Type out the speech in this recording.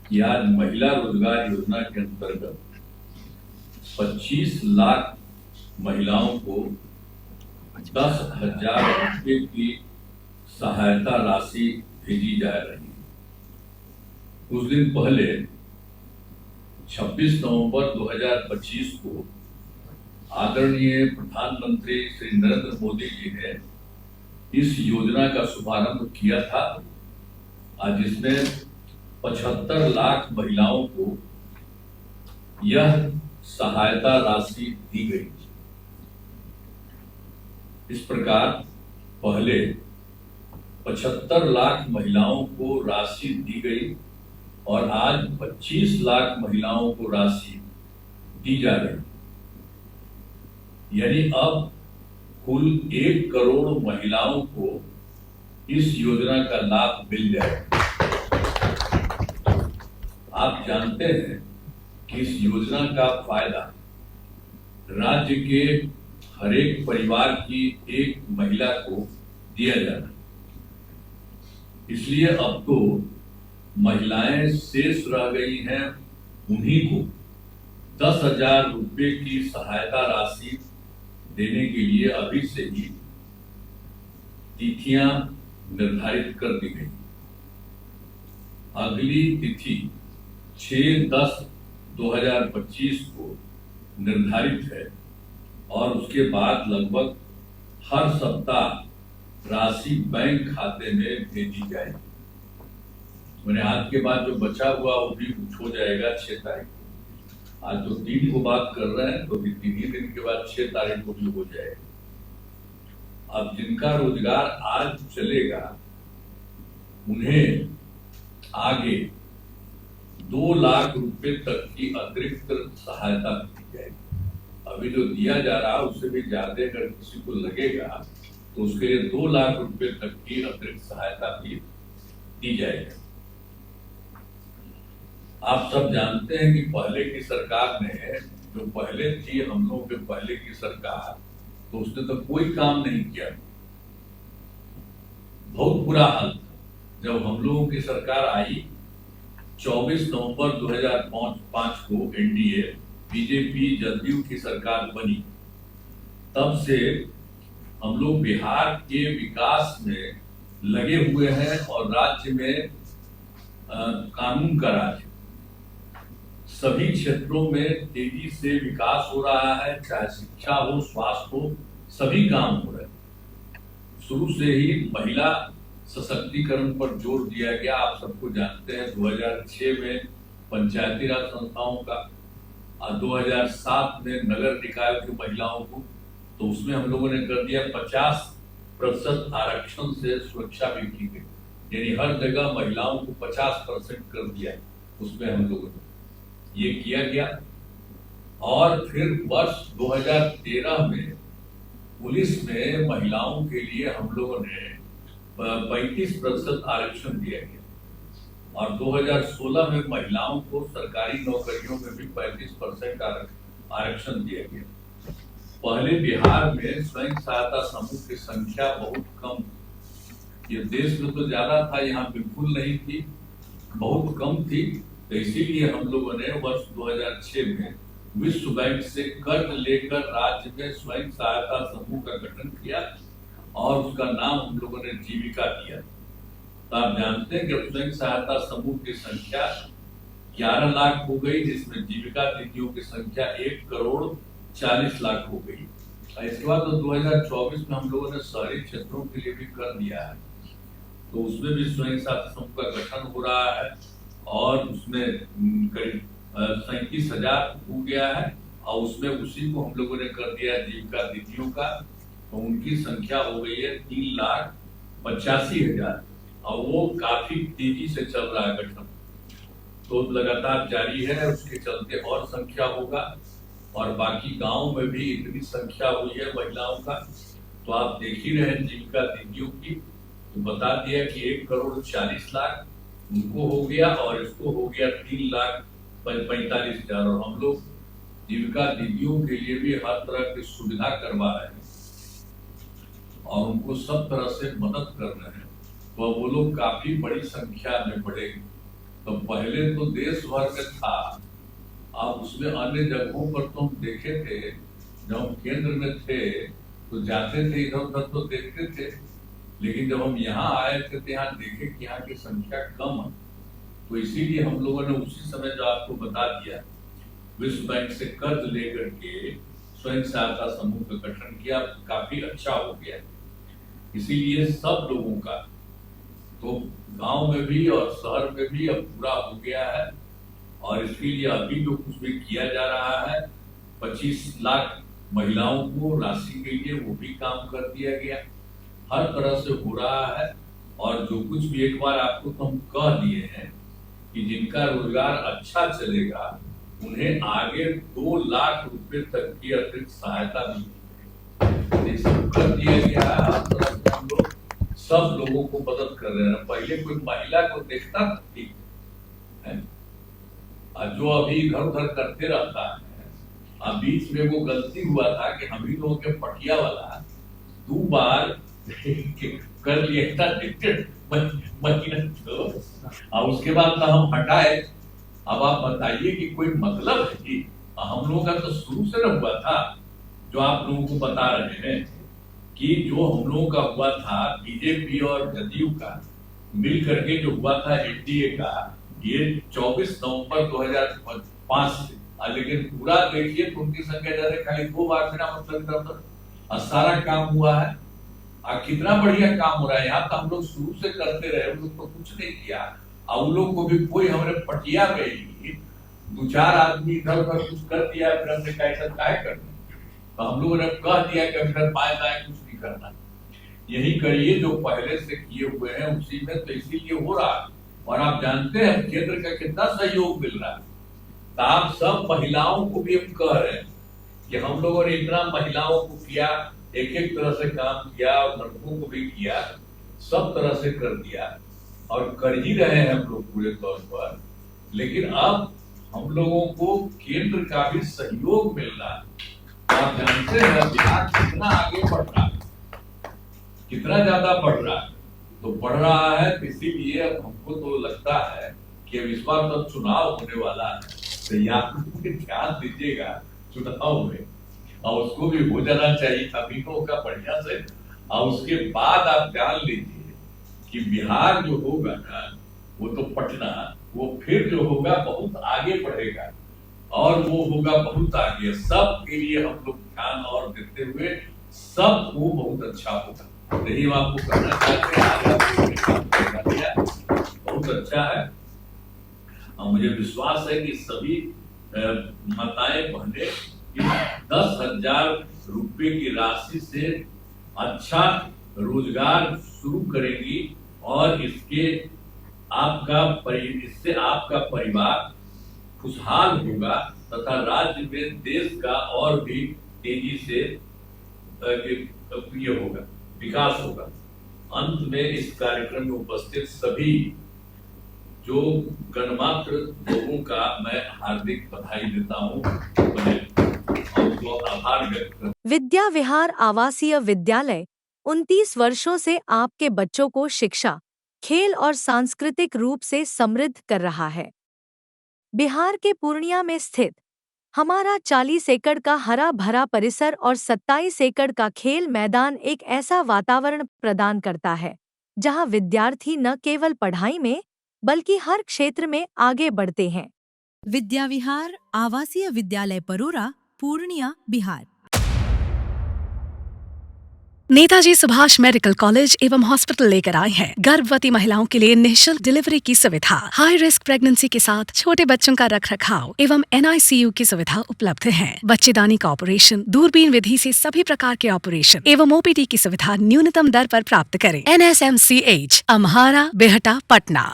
कि आज महिला रोजगार योजना के अंतर्गत 25 लाख महिलाओं को 10,000 रुपये की सहायता राशि भेजी जा रही है। कुछ दिन पहले 26 नवंबर 2025 को आदरणीय प्रधानमंत्री श्री नरेंद्र मोदी जी ने इस योजना का शुभारंभ किया था, जिसमें 75 लाख महिलाओं को यह सहायता राशि दी गई। इस प्रकार पहले 75 लाख महिलाओं को राशि दी गई और आज 25 लाख महिलाओं को राशि दी जा रही, यानी अब कुल 1 करोड़ महिलाओं को इस योजना का लाभ मिल जाएगा। आप जानते हैं कि इस योजना का फायदा राज्य के हर एक परिवार की एक महिला को दिया जाना, इसलिए अब तो महिलाएं शेष रह गई हैं, उन्हीं को 10,000 रुपये की सहायता राशि देने के लिए अभी से ही तिथियां निर्धारित कर दी गई। अगली तिथि 6/10/2025 को निर्धारित है और उसके बाद लगभग हर सप्ताह राशि बैंक खाते में भेजी जाएगी। मैंने आज के बाद जो बचा हुआ वो भी हो जाएगा 6 तारीख को। आज तो 3 को बात कर रहे हैं, तो भी 3 ही दिन के बाद 6 तारीख को भी हो जाएगा। अब जिनका रोजगार आज चलेगा उन्हें आगे 2 लाख रुपए तक की अतिरिक्त सहायता दी जाएगी। अभी जो दिया जा रहा है उससे भी ज्यादा अगर किसी को लगेगा तो उसके लिए 2 लाख रुपए तक की अतिरिक्त सहायता भी दी जाएगी। आप सब जानते हैं कि पहले की सरकार ने, जो पहले थी हम लोगों के पहले की सरकार, तो उसने तो कोई काम नहीं किया, बहुत बुरा हाल था। जब हम लोगों की सरकार आई 24 नवंबर 2005 को एनडीए बीजेपी जदयू की सरकार बनी, तब से हम लोग बिहार के विकास में लगे हुए हैं और राज्य में कानून का राज, सभी क्षेत्रों में तेजी से विकास हो रहा है, चाहे शिक्षा हो, स्वास्थ्य हो, सभी काम हो रहे हैं। शुरू से ही महिला सशक्तिकरण पर जोर दिया गया। आप सबको जानते हैं 2006 में पंचायती राज संस्थाओं का और 2007 में नगर निकायों की महिलाओं को, तो उसमें हम लोगों ने कर दिया 50% आरक्षण से सुरक्षा भी की गई, यानी हर जगह महिलाओं को 50% कर दिया। उसमें हम लोगों ने ये किया गया। और फिर वर्ष 2013 में पुलिस में महिलाओं के लिए हम लोगों ने 35% आरक्षण दिया गया और 2016 में महिलाओं को सरकारी नौकरियों में भी 35% आरक्षण दिया गया। पहले बिहार में स्वयं सहायता समूह की संख्या बहुत कम, ये देश में तो ज्यादा था, यहाँ बिल्कुल नहीं थी, बहुत कम थी। तो इसीलिए हम लोगों ने वर्ष 2006 में विश्व बैंक से कर्ज लेकर राज्य में स्वयं सहायता समूह का गठन किया और उसका नाम हम लोगों ने जीविका दिया। तो आप जानते हैं कि स्वयं सहायता समूह की संख्या 11 लाख हो गई, जिसमें जीविका दीदियों की संख्या 1,40,00,000 हो गई। इसके बाद तो 2024 में हम लोगों ने शहरी क्षेत्रों के लिए भी कर दिया है, तो उसमें भी स्वयं सहायता समूह का गठन हो रहा है और उसमें करीब 37,000 हो गया है और उसमें उसी को हम लोगों ने कर दिया जीविका दीदियों का, तो उनकी संख्या हो गई है 3,85,000 और वो काफी तेजी से चल रहा है गठन, तो लगातार जारी है। उसके चलते और संख्या होगा और बाकी गांव में भी इतनी संख्या हुई है महिलाओं का, तो आप देख ही रहे जीविका दीदियों की। तो बता दिया कि 1,40,00,000 उनको हो गया और इसको हो गया 3,45,000 और हम लोग जीविका दीदियों के लिए भी हर तरह की सुविधा करवा रहे हैं और उनको सब तरह से मदद कर रहे हैं, तो वो लोग काफी बड़ी संख्या में बढ़ेंगे। तो पहले तो देश भर में था, अब उसमें अन्य जगहों पर तो हम देखे थे, जब हम केंद्र में थे तो जाते थे इधर उधर तो देखते थे, लेकिन जब हम यहाँ आए थे तो यहाँ देखे कि यहाँ की संख्या कम है। तो इसीलिए हम लोगों ने उसी समय जो आपको बता दिया, विश्व बैंक से कर्ज लेकर के स्वयं सहायता समूह का गठन किया, काफी अच्छा हो गया। इसीलिए सब लोगों का तो गांव में भी और शहर में भी अब पूरा हो गया है, और इसके लिए अभी जो कुछ भी किया जा रहा है, 25 लाख महिलाओं को राशि के लिए वो भी काम कर दिया गया, हर तरह से हो रहा है। और जो कुछ भी एक बार आपको तो हम कह दिए हैं कि जिनका रोजगार अच्छा चलेगा उन्हें आगे 2 लाख रुपए तक की अतिरिक्त सहायता मिलेगी, सब कर दिया गया है। हर तरह से हम लोग सब लोगों को मदद कर रहे हैं। पहले कोई महिला को देखता था ठीक है, जो अभी इधर उधर करते रहता है। अब बीच में वो गलती हुआ था कि हम ही लोगों के पटिया वाला 2 बार कर लिया था महीना तो, और उसके बाद तो हम हटाए। अब आप बताइए कि कोई मतलब है कि हम लोगों का तो शुरू से न हुआ था, जो आप लोगों को बता रहे हैं कि जो हम लोगों का हुआ था बीजेपी और जदयू का मिल करके जो हुआ था एनडीए का, ये 24 नवंबर 2005 से, लेकिन पूरा देखिए तो उनकी संख्या ज्यादा, खाली 2 बार मेरा मतलब सारा काम हुआ है। कितना बढ़िया काम हो रहा है। यहाँ तो हम लोग शुरू से करते रहे, उन लोग तो कुछ नहीं किया, और उन लोग को भी कोई हमारे पटिया में ही 2-4 आदमी इधर उधर कुछ कर दिया, फिर हमने कहा ऐसा काय करना, तो हम लोगों ने कह दिया कि अगर बाएं दाएं कुछ नहीं करना, यही करिए जो पहले से किए हुए हैं उसी में, तो इसीलिए हो रहा है। और आप जानते हैं केंद्र का कितना सहयोग मिल रहा है। तो आप सब महिलाओं को भी हम कह रहे हैं कि हम लोगों ने इतना महिलाओं को किया, एक एक तरह से काम किया, और लड़कों को भी किया, सब तरह से कर दिया और कर ही रहे हैं हम लोग पूरे तौर पर। लेकिन अब हम लोगों को केंद्र का भी सहयोग मिल रहा है। आप जानते हैं बिहार कितना आगे बढ़ रहा है, कितना ज्यादा बढ़ रहा है, तो बढ़ रहा है। इसीलिए अब हमको तो लगता है कि अब इस बार तब चुनाव होने वाला है, तो यहाँ ध्यान दीजिएगा चुनाव में, और उसको भी हो जाना चाहिए अभी का बढ़िया से। और उसके बाद आप जान लीजिए कि बिहार जो होगा ना, वो तो पटना, वो फिर जो होगा बहुत आगे बढ़ेगा, और वो होगा बहुत आगे। सब के लिए हम लोग ध्यान और देते हुए सब वो बहुत अच्छा होगा। यही हम आपको कहना चाहते हैं। आज आपको बहुत अच्छा है, और मुझे विश्वास है कि सभी माताएं बहनें 10,000 रुपए की राशि से अच्छा रोजगार शुरू करेंगी, और इससे आपका परिवार खुशहाल होगा, तथा राज्य में देश का और भी तेजी से ये होगा, विकास होगा। अंत में इस कार्यक्रम में उपस्थित सभी जो गणमात्र लोगों का मैं हार्दिक बधाई देता हूँ, और आभार व्यक्त करता हूँ। विद्या विहार आवासीय विद्यालय 29 वर्षों से आपके बच्चों को शिक्षा, खेल और सांस्कृतिक रूप से समृद्ध कर रहा है। बिहार के पूर्णिया में स्थित हमारा 40 एकड़ का हरा भरा परिसर और 27 एकड़ का खेल मैदान एक ऐसा वातावरण प्रदान करता है जहां विद्यार्थी न केवल पढ़ाई में बल्कि हर क्षेत्र में आगे बढ़ते हैं। विद्या विहार आवासीय विद्यालय परोरा, पूर्णिया, बिहार। नेताजी सुभाष मेडिकल कॉलेज एवं हॉस्पिटल लेकर आए हैं गर्भवती महिलाओं के लिए निःशुल्क डिलीवरी की सुविधा। हाई रिस्क प्रेगनेंसी के साथ छोटे बच्चों का रखरखाव एवं NICU की सुविधा उपलब्ध है। बच्चेदानी का ऑपरेशन, दूरबीन विधि से सभी प्रकार के ऑपरेशन एवं OPD की सुविधा न्यूनतम दर पर प्राप्त करें। NSMCH, अम्हारा, बेहटा, पटना।